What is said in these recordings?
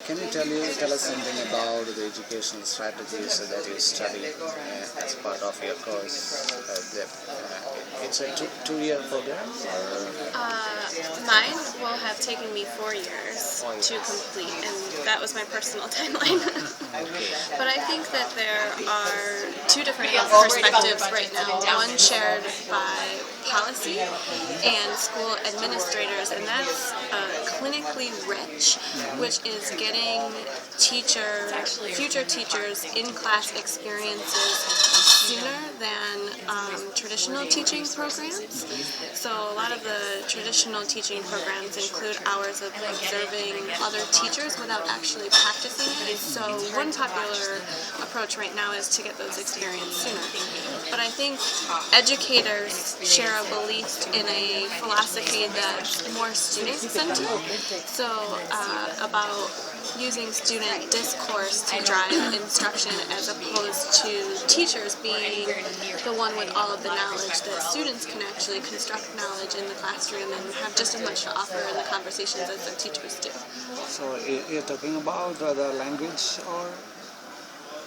Can you tell us something about the educational strategies that you study as part of your course? It's a two-year program? Mine will have taken me 4 years to complete, and that was my personal timeline. But I think that there are two different perspectives right now. One shared by policy and school administrators, and that's clinically rich, which is getting future teachers in-class experiences sooner than traditional teaching programs. So a lot of the traditional teaching programs include hours of observing other teachers without actually practicing it. So one popular approach right now is to get those experiences sooner. But I think educators share a belief in a philosophy that's more student-centered. So about using student discourse to drive instruction as opposed to teachers being the one with all of the knowledge, that students can actually construct knowledge in the classroom and have just as much to offer in the conversations as their teachers do. So you're talking about the language or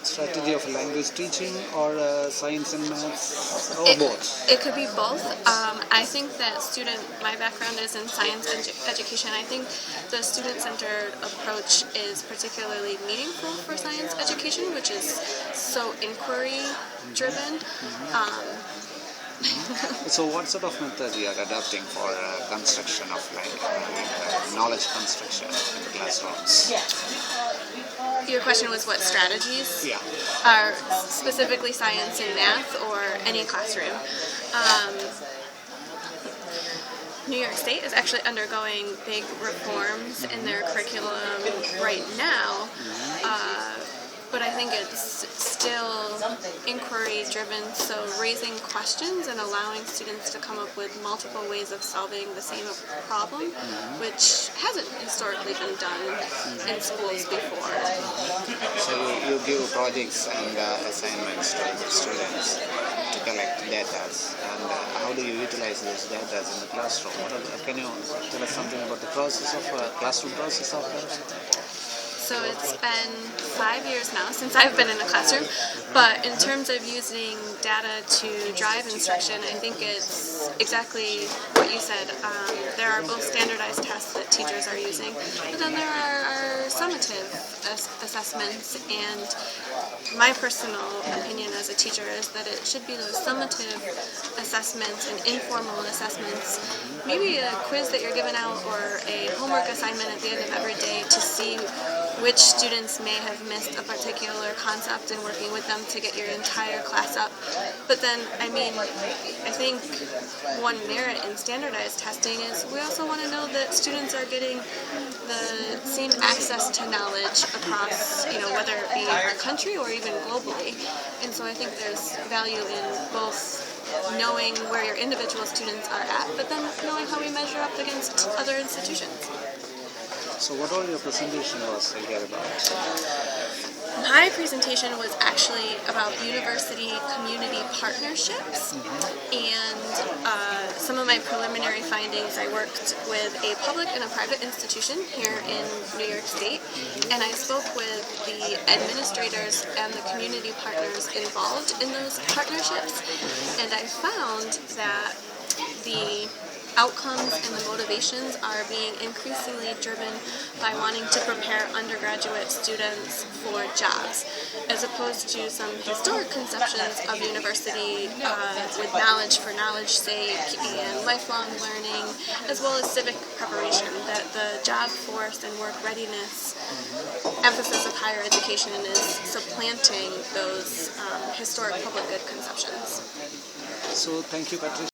strategy of language teaching or science and maths or both? It could be both. I think that my background is in science education. I think the student-centered approach is particularly meaningful for science education, which is so inquiry-driven. So what sort of method you are adopting for construction of knowledge construction in the classrooms? Your question was what strategies? Yeah. Are specifically science and math or any classroom? New York State is actually undergoing big reforms in their curriculum right now, but I think it's still inquiry-driven, so raising questions and allowing students to come up with multiple ways of solving the same problem, which hasn't historically been done in schools before. So you give projects and assignments to the students to collect data, and how do you utilize these data in the classroom? Can you tell us something about the classroom process of that? So it's been 5 years now since I've been in a classroom, but in terms of using data to drive instruction, I think it's exactly what you said. There are both standardized tests that teachers are using, but then there are summative assessments, and my personal opinion as a teacher is that it should be those summative assessments and informal assessments, maybe a quiz that you're given out or a homework assignment at the end of every day to see which students may have missed a particular concept and working with them to get your entire class up. But then, I think one merit in standardized testing is we also want to know that students are getting the same access to knowledge across, whether it be our country or even globally. And so I think there's value in both knowing where your individual students are at, but then knowing how we measure up against other institutions. So what all your presentation was about? My presentation was actually about university-community partnerships, and some of my preliminary findings, I worked with a public and a private institution here in New York State, and I spoke with the administrators and the community partners involved in those partnerships, and I found that the outcomes and the motivations are being increasingly driven by wanting to prepare undergraduate students for jobs, as opposed to some historic conceptions of university with knowledge for knowledge's sake and lifelong learning, as well as civic preparation, that the job force and work readiness emphasis of higher education is supplanting those historic public good conceptions. So thank you, Patricia.